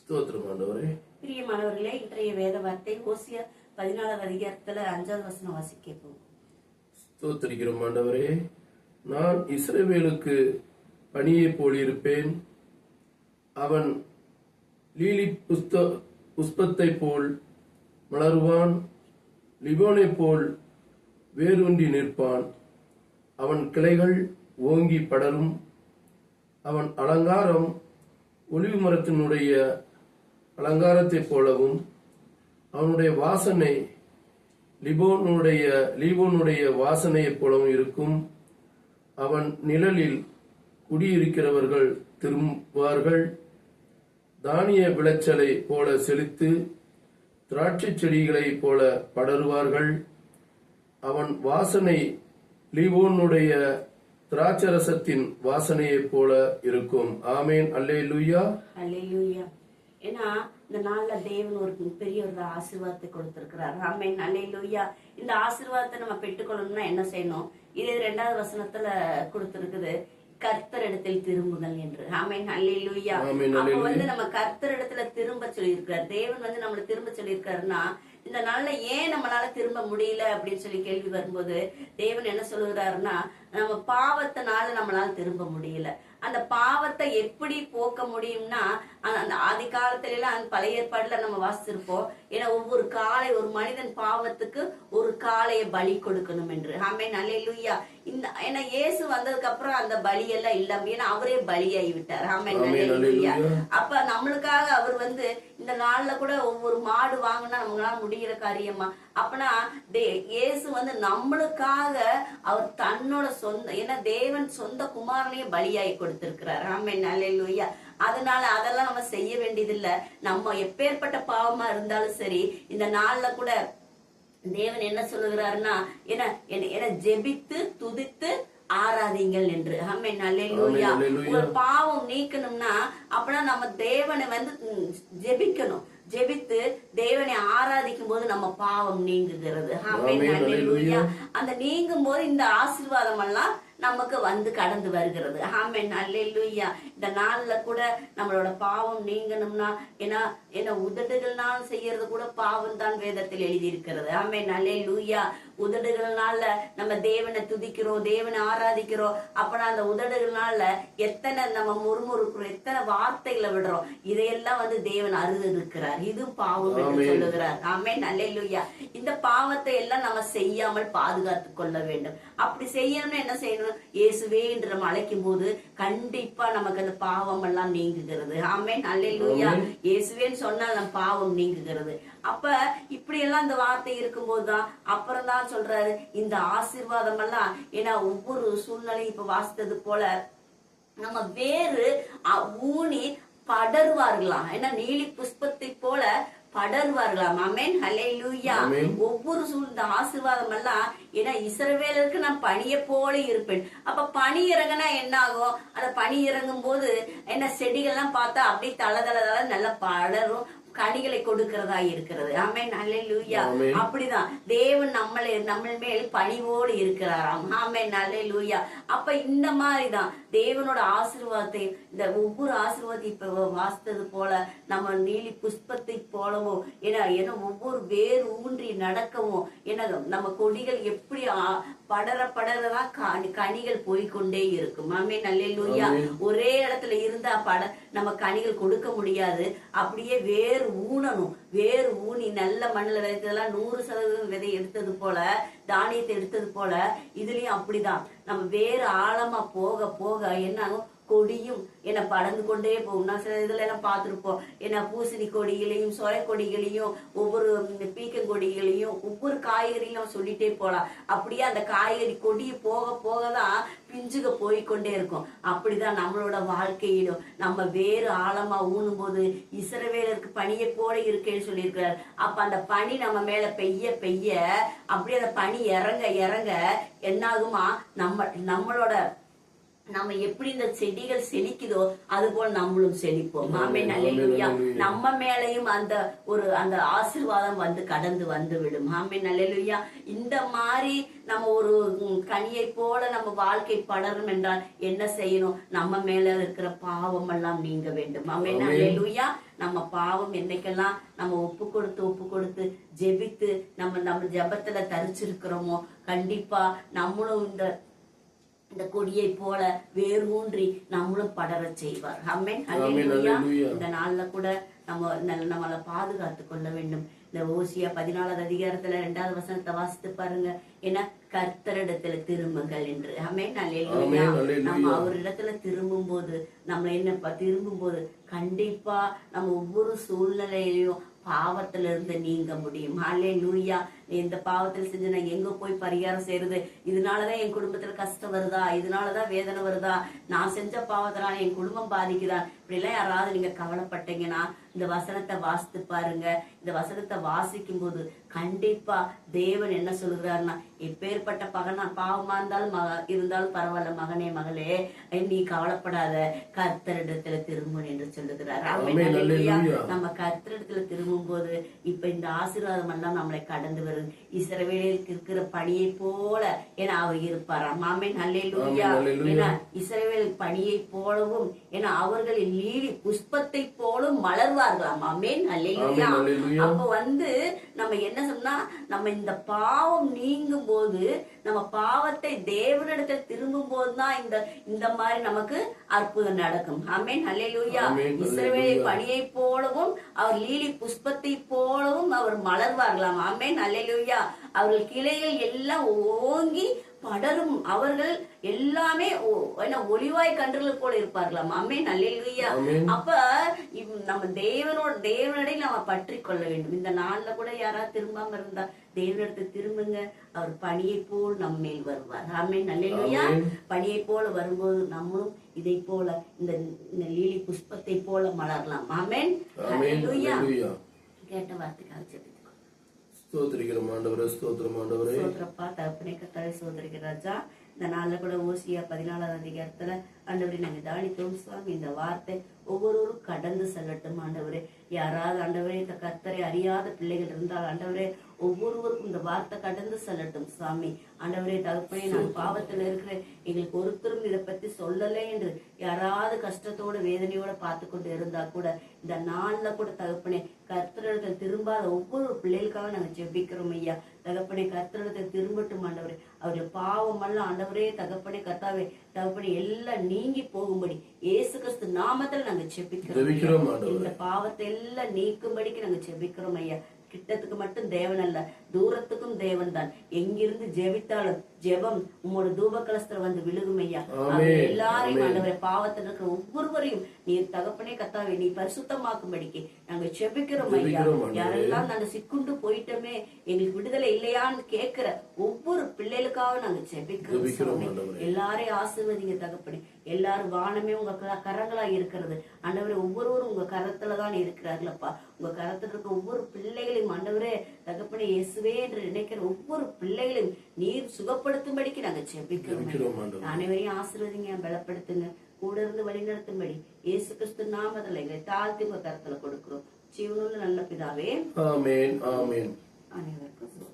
ஸ்தோத்திரம் ஆண்டவரே. பிரியமானவர்களே, இன்றைய வேத வார்த்தை ஓசியா 14வது அதிகாரத்துல 5வது வசனம் வாசிக்கப்போம். ஸ்தோத்திரிக்கிறோம் ஆண்டவரே. நான் இஸ்ரவேலுக்கு பனியை போல் இருப்பேன். அவன் லீலி புஷ்பத்தை போல் மலருவான். லிபோனை போல் வேரூன்றி நிற்பான். அவன் கிளைகள் ஓங்கி படரும். அவன் அலங்காரம் ஒலிவு மரத்தினுடைய அலங்காரத்தைப் போலவும் அவனுடைய வாசனை லீபோனுடைய வாசனையைப் போலவும் இருக்கும். அவன் நிழலில் குடியிருக்கிறவர்கள் திரும்புவார்கள். தானிய விளைச்சலை போல செழித்து திராட்சை செடிகளைப் போல படருவார்கள். அவன் வாசனை லீபோனுடைய திராட்சரசத்தின் வாசனையைப் போல இருக்கும். ஆமேன். அல்லேலூயா, அல்லேலூயா. ஏன்னா இந்த நாள்ல தேவன் ஒரு பெரிய ஒரு ஆசீர்வாதத்தை கொடுத்திருக்கிறார். ஆமேன். அல்லேலூயா. இந்த ஆசீர்வாதத்தை நம்ம பெற்றுக்கொள்ளணும்னா என்ன செய்யணும்? இது 2வது வசனத்துல கொடுத்திருக்குது, கர்த்தரிடத்தில் திரும்புங்கள் என்று. ஆமேன். அல்லேலூயா. அப்ப நம்ம கர்த்தரிடத்துல திரும்ப சொல்லியிருக்கிறார். தேவன் நம்மள திரும்ப சொல்லியிருக்காருன்னா, இந்த நாள்ல ஏன் நம்மளால திரும்ப முடியல அப்படின்னு சொல்லி கேள்வி வரும்போது தேவன் என்ன சொல்லுகிறாருன்னா, நம்ம பாவத்தினால நம்மளால திரும்ப முடியல. அந்த பாவத்தை எப்படி போக்க முடியும்னா, அந்த ஆதி காலத்துல எல்லாம் அந்த பழைய ஏற்பாடுல நம்ம வாசிச்சிருப்போம். ஏன்னா ஒவ்வொரு காளை, ஒரு மனிதன் பாவத்துக்கு ஒரு காளையை பலி கொடுக்கணும் என்று. ஆமென். அல்லேலூயா. ஏன்னா இயேசு வந்ததுக்கு அப்புறம் அந்த பலி எல்லாம் இல்லாம, ஏன்னா அவரே பலியாகி விட்டார். ஆமென். அல்லேலூயா. அப்ப நம்மளுக்காக அவர் இந்த நாள்ல கூட ஒவ்வொரு மாடு வாங்கினா நம்மளால முடிகிற காரியமா? அப்பனா இயேசு நம்மளுக்காக அவர் தன்னோட சொந்த, ஏன்னா தேவன் சொந்த குமாரனையே பலியாகி கொடுத்திருக்கிறார். ஆமென். அல்லேலூயா. அதனால அதெல்லாம் நம்ம செய்ய வேண்டியதில்லை. நம்ம எப்பேற்பட்ட பாவமா இருந்தாலும் சரி, இந்த நாள்ல கூட தேவன் என்ன சொல்லுகிறாருன்னா, என்ன ஜெபித்து துதித்து ஆராதிங்கள் என்று. ஆமென். அல்லேலூயா. ஒரு பாவம் நீக்கணும்னா அப்பனா நம்ம தேவனை ஜெபிக்கணும். ஜெபித்து தேவனை ஆராதிக்கும் போது நம்ம பாவம் நீங்குகிறது. ஆமென். அல்லேலூயா. அந்த நீங்கும் போது இந்த ஆசீர்வாதம் எல்லாம் நமக்கு கடந்து வருகிறது. ஆமென். அல்லேலூயா. இந்த நாள்ல கூட நம்மளோட பாவம் நீங்கணும்னா, ஏன்னா உதடுகள்னால செய்யறது கூட பாவம் தான் வேதத்தில் எழுதி இருக்கிறது. ஆமென். அல்லேலூயா. உதடுகள்னால நம்ம தேவனை துதிக்கிறோம், தேவனை ஆராதிக்கிறோம். அப்பனா அந்த உதடுகள்னால எத்தனை நம்ம முறுமுறுக்கிறோம், எத்தனை வார்த்தைகளை விடுறோம். இதையெல்லாம் தேவன் அருது இருக்கிறார். இது பாவம் என்று சொல்லுகிறார். ஆமென். அல்லேலூயா. இந்த பாவத்தை எல்லாம் நம்ம செய்யாமல் பாதுகாத்து கொள்ள வேண்டும். அப்படி செய்யணும்னு என்ன செய்யணும்? இயேசுவே என்று நம்ம அழைக்கும் போது கண்டிப்பா நமக்கு அந்த பாவம் எல்லாம் நீங்குகிறது. ஆமென். அல்லேலூயா. இயேசுவேன்னு சொன்னால் நம்ம பாவம் நீங்குகிறது. அப்ப இப்படி எல்லாம் இந்த வார்த்தை இருக்கும் போதுதான் அப்புறம் தான் சொல்றாரு இந்த ஆசீர்வாதம் எல்லாம். ஏன்னா ஒவ்வொரு சூழ்நிலையும் இப்ப வாசித்தது போல நம்ம வேறு ஊனி படர்வார்களாம். ஏன்னா நீலி புஷ்பத்தை போல படர்வார்களாம். ஆமென். அல்லேலூயா. ஒவ்வொரு இந்த ஆசீர்வாதம் எல்லாம், ஏன்னா இஸ்ரவேலருக்கு நான் பனியை போல இருப்பேன். அப்ப பனி இறங்கினா என்ன ஆகும்? அந்த பனி இறங்கும் போது என்ன செடிகள்லாம் பார்த்தா அப்படியே தள நல்லா படரும், கனிகளை கொடுக்கிறதா இருக்கிறது. ஆமென். அல்லேலூயா. அப்படிதான் தேவன் நம்ம மேல் பணிவோடு இருக்கிறாராம். ஆமென். அல்லேலூயா. அப்ப இந்த மாதிரிதான் தேவனோட ஆசீர்வாதத்தை, இந்த ஒவ்வொரு ஆசீர்வாதத்தை இப்ப வாசித்தது போல நம்ம நீலி புஷ்பத்தை போலவும், ஏன்னா ஒவ்வொரு வேறு ஊன்றி நடக்கவும், ஏன்னா நம்ம கொடிகள் எப்படி படரதான் கனிகள் போய்கொண்டே இருக்கும். ஆமென். அல்லேலூயா. ஒரே இடத்துல இருந்தா நம்ம கனிகள் கொடுக்க முடியாது. அப்படியே வேறு ஊனணும். வேறு ஊனி நல்ல மண்ணில் விதைத்ததெல்லாம் 100% விதை எடுத்தது போல, தானியத்தை எடுத்தது போல இதுலயும் அப்படிதான். நம்ம வேறு ஆழமா போக போக என்ன கொடியும் படர்ந்து கொண்டே போகும். நான் சில இதுல எல்லாம் பார்த்திருப்போம். பூசணி கொடிகளையும் சொரை கொடிகளையும் ஒவ்வொரு பீக்கங்கொடிகளையும் ஒவ்வொரு காய்கறியும் சொல்லிட்டே போலாம். அப்படியே அந்த காய்கறி கொடி போக போகதான் பிஞ்சுக போய்கொண்டே இருக்கும். அப்படிதான் நம்மளோட வாழ்க்கையிலும் நம்ம வேறு ஆழமா ஊனும் போது இஸ்ரவேலருக்கு பனியை போல இருக்கேன்னு சொல்லியிருக்கிறார். அப்ப அந்த பனி நம்ம மேல பெய்ய பெய்ய அப்படியே அந்த பனி இறங்க இறங்க என்னாகுமா, நம்மளோட நம்ம எப்படி இந்த செடிகள் செழிக்குதோ அது போல நம்மளும் செழிப்போம். ஆமென் அல்லேலூயா. நம்ம மேலையும் அந்த ஆசீர்வாதம் வந்து கடந்து வந்து விடும். ஆமென் அல்லேலூயா. இந்த மாதிரி நம்ம ஒரு கனியை போல நம்ம வாழ்க்கை படரும் என்றால் என்ன செய்யணும்? நம்ம மேல இருக்கிற பாவம் எல்லாம் நீங்க வேண்டும். ஆமென் அல்லேலூயா. நம்ம பாவம் என்னைக்கெல்லாம் நம்ம ஒப்பு கொடுத்து ஜெபித்து நம்ம ஜெபத்துல தரிச்சிருக்கிறோமோ கண்டிப்பா நம்மளும் இந்த கொடியை போல வேரூன்றி நம்மளும் படர செய்வார். ஆமென் அல்லேலூயா. இந்த நாள்ல கூட நம்மளை பாதுகாத்து கொள்ள வேண்டும். இந்த ஓசியா 14வது அதிகாரத்துல 2வது வசனத்தை வாசித்து பாருங்க. ஏன்னா கர்த்தரிடத்துல திரும்புங்கள் என்று. ஆமென் அல்லேலூயா. நம்ம அவரிடத்துல திரும்பும் போது கண்டிப்பா நம்ம ஒவ்வொரு சூழ்நிலையிலையும் பாவத்துல இருந்து நீங்க முடியும். அல்லேலூயா. இந்த பாவத்தில் செஞ்சு நான் எங்க போய் பரிகாரம் செய்யறது? இதனாலதான் என் குடும்பத்துல கஷ்டம் வருதா? இதனாலதான் வேதனை வருதா? நான் செஞ்ச பாவத்தினால என் குடும்பம் பாதிக்குதா? இப்படி எல்லாம் யாராவது நீங்க கவலைப்பட்டீங்கன்னா இந்த வசனத்தை வாசித்து பாருங்க. இந்த வசனத்தை வாசிக்கும் போது கண்டிப்பா தேவன் என்ன சொல்லுகிறாருன்னா, எப்பேற்பட்ட பாவமா இருந்தாலும் பரவாயில்ல மகனே மகளே, நீ கவலைப்படாத, கர்த்தரிடத்துல திரும்பும் என்று சொல்லுகிறார். நம்ம கர்த்தரிடத்துல திரும்பும் போது இப்ப இந்த ஆசீர்வாதம் எல்லாம் நம்மளை கடந்து வருது. இஸ்ரவேலுக்கு இருக்கிற பணியை போல ஏன்னா அவர் இருப்பாராம். ஆமென் அல்லேலூயா. ஏன்னா இஸ்ரவேல் பணியை போலவும் ஏன்னா அவர்களின் லீலி புஷ்பத்தை போலும் மலர்வார்களாம். ஆமென் அல்லேலூயா. அப்ப நம்ம என்ன சொன்னா, நம்ம இந்த பாவம் நீங்கும் போது, நம்ம பாவத்தை தேவனிடத்தில் திரும்பும் போதுதான் இந்த மாதிரி நமக்கு அற்புதம் நடக்கும். ஆமென் அல்லேலூயா. இஸ்ரவேலின் பணியை போலவும் அவர் லீலி புஷ்பத்தை போலவும் அவர் மலர்வார்களாம். ஆமென் அல்லேலூயா. அவர்கள் கிளைகள் எல்லாம் ஓங்கி படரும், அவர்கள் எல்லாமே ஒளிவாய் கன்றுகள் போல இருப்பார்களாம். ஆமென் அல்லேலூயா. அப்ப நம்ம தேவனோட நம்ம பற்றி கொள்ள வேண்டும். இந்த நாள்ல கூட யாராவது திரும்பாம இருந்தா தேவனிடத்தை திரும்புங்க, அவர் பணியை போல் நம்ம மேல் வருவார். ஆமென் அல்லேலூயா. பணியை போல வரும்போது நம்மளும் இதை போல இந்த லீலி புஷ்பத்தை போல மலரலாம். ஆமென் அல்லேலூயா. கேட்ட வார்த்தைக்காக ஜெபித்துக்கோ. ஸ்தோத்திரிக்கிறோம் ஆண்டவரே, ஸ்தோத்திரம் ஆண்டவரே. ஸ்தோத்திரப்பா தகப்பனே, கர்த்தாவே ஸ்தோத்திரிக்கிற ராஜா. இந்த நாள்ல கூட ஓசியா 14வது அதிகாரத்துல ஆண்டவரே நாங்க தானித்தோம் சுவாமி. இந்த வார்த்தை ஒவ்வொருவரும் கடந்து செல்லட்டும் ஆண்டவரே. யாராவது ஆண்டவரே இந்த கர்த்தரை அறியாத பிள்ளைகள் இருந்தால் ஆண்டவரே ஒவ்வொருவருக்கும் இந்த வார்த்தை கடந்து செல்லட்டும் சுவாமி. ஆண்டவரே தகப்பனே, நான் பாவத்துல இருக்கிறேன், எங்களுக்கு ஒருத்தரும் இதை பத்தி சொல்லலே என்று யாராவது கஷ்டத்தோட வேதனையோட பார்த்து கொண்டு இருந்தா கூட இந்த நாள்ல கூட தகப்பனே கர்த்தரிடத்தில் திரும்பாத ஒவ்வொரு பிள்ளைகளுக்காக நாங்க ஜெபிக்கிறோம் ஐயா. தகப்பனே கர்த்தரிடத்தில் திரும்பட்டும் ஆண்டவரே. அவருடைய பாவம் எல்லாம் ஆண்டவரே தகப்பனே கர்த்தாவே தகப்பனே எல்லாம் நீங்கி போகும்படி இயேசு கிறிஸ்து நாமத்தில் நாங்க ஜெபிக்கிறோம். இந்த பாவத்தை எல்லாம் நீக்கும்படிக்கு நாங்க ஜெபிக்கிறோம் ஐயா. கிட்டத்துக்கு மட்டும் தேவன் அல்ல, தூரத்துக்கும் தேவன் தான். எங்கிருந்து ஜெபித்தாலும் ஜெபம் உம்மோட தூப கலஸ்தர வந்து விழுகும் ஐயா. எல்லாரையும் ஆண்டவரே பாவத்தில் இருக்கிற ஒவ்வொருவரையும் நீர் தகப்பனே கத்தாவே நீ பரிசுத்தமாக்கும்படிக்கு நாங்க ஜெபிக்கிறோம் ஐயா. யாரெல்லாம் நாங்க சிக்குண்டு போயிட்டோமே, எங்களுக்கு விடுதலை இல்லையான்னு கேட்கிற ஒவ்வொரு பிள்ளைகளுக்காக நாங்க ஜெபிக்கிறோம். எல்லாரையும் ஆசீர்வதிங்க தகப்பனே. எல்லாரும் வானமே உங்க கரங்களா இருக்கிறது ஆண்டவரே. ஒவ்வொருவரும் உங்க கரத்துலதான் இருக்கிறார்களப்பா. உங்க கரத்துல இருக்க ஒவ்வொரு பிள்ளைகளையும் ஆண்டவரே தகப்பனே இயேசுவே என்று நினைக்கிற ஒவ்வொரு பிள்ளைகளையும் நீர் சுகப்படுத்தும்படிக்கு நாங்க ஜெபிக்கிறோம். அனைவரையும் ஆசீர்வதிங்க, பலப்படுத்துங்க, கூட இருந்து வழி நடத்தும்படி இயேசு கிறிஸ்து நாமத்தில் எங்களை தாழ்த்தி உங்க கரத்துல கொடுக்கிறோம். ஜீவனுள்ள நல்ல பிதாவே, ஆமென் ஆமென். அனைவருக்கும்